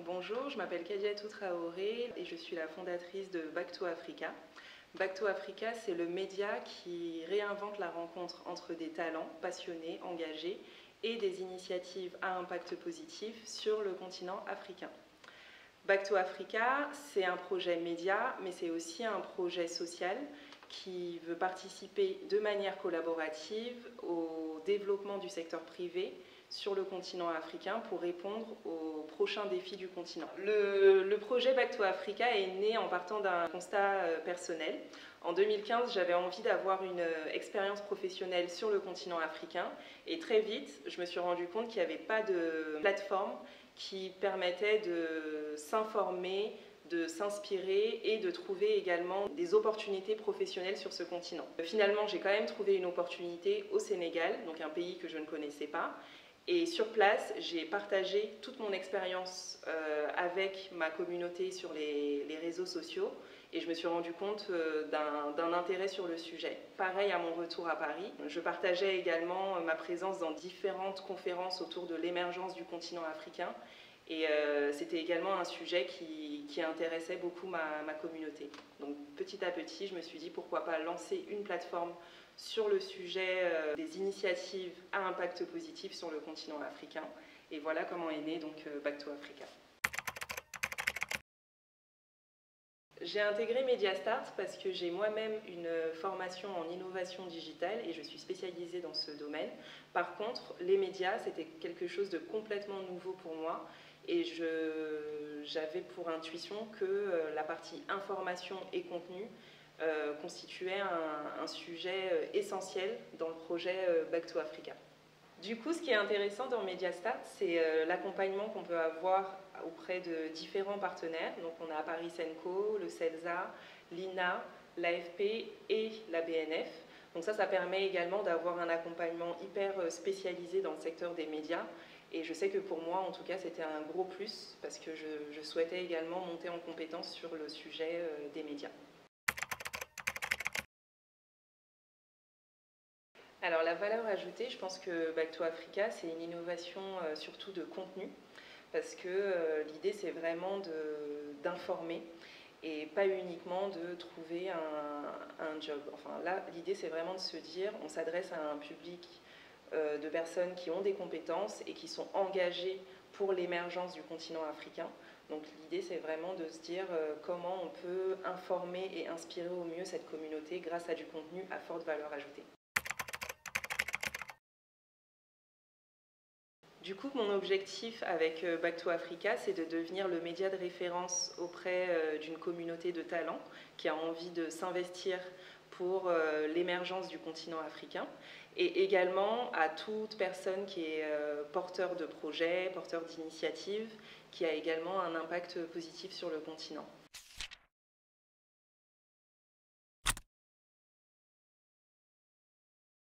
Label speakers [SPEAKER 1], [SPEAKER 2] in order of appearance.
[SPEAKER 1] Bonjour, je m'appelle Kadiatou Traoré et je suis la fondatrice de Back to Africa. Back to Africa, c'est le média qui réinvente la rencontre entre des talents passionnés, engagés et des initiatives à impact positif sur le continent africain. Back to Africa, c'est un projet média, mais c'est aussi un projet social qui veut participer de manière collaborative au développement du secteur privé sur le continent africain pour répondre aux prochains défis du continent. Le projet Back to Africa est né en partant d'un constat personnel. En 2015, j'avais envie d'avoir une expérience professionnelle sur le continent africain et très vite, je me suis rendu compte qu'il n'y avait pas de plateforme qui permettait de s'informer, de s'inspirer et de trouver également des opportunités professionnelles sur ce continent. Finalement, j'ai quand même trouvé une opportunité au Sénégal, donc un pays que je ne connaissais pas. Et sur place, j'ai partagé toute mon expérience avec ma communauté sur les réseaux sociaux et je me suis rendu compte d'un intérêt sur le sujet. Pareil à mon retour à Paris, je partageais également ma présence dans différentes conférences autour de l'émergence du continent africain et c'était également un sujet qui intéressait beaucoup ma communauté. Donc petit à petit, je me suis dit pourquoi pas lancer une plateforme sur le sujet des initiatives à impact positif sur le continent africain. Et voilà comment est né donc Back to Africa. J'ai intégré Mediastart parce que j'ai moi-même une formation en innovation digitale et je suis spécialisée dans ce domaine. Par contre, les médias, c'était quelque chose de complètement nouveau pour moi et j'avais pour intuition que la partie information et contenu constituait un sujet essentiel dans le projet Back to Africa. Du coup, ce qui est intéressant dans Mediastart, c'est l'accompagnement qu'on peut avoir auprès de différents partenaires. Donc on a Paris Senco, le CELSA, l'INA, l'AFP et la BNF. Donc ça permet également d'avoir un accompagnement hyper spécialisé dans le secteur des médias. Et je sais que pour moi, en tout cas, c'était un gros plus parce que je souhaitais également monter en compétence sur le sujet des médias. Alors la valeur ajoutée, je pense que Back to Africa, c'est une innovation surtout de contenu, parce que l'idée c'est vraiment d'informer et pas uniquement de trouver un job. Enfin là, l'idée c'est vraiment de se dire, on s'adresse à un public de personnes qui ont des compétences et qui sont engagées pour l'émergence du continent africain. Donc l'idée c'est vraiment de se dire comment on peut informer et inspirer au mieux cette communauté grâce à du contenu à forte valeur ajoutée. Du coup, mon objectif avec Back to Africa, c'est de devenir le média de référence auprès d'une communauté de talents qui a envie de s'investir pour l'émergence du continent africain et également à toute personne qui est porteur de projets, porteur d'initiatives, qui a également un impact positif sur le continent.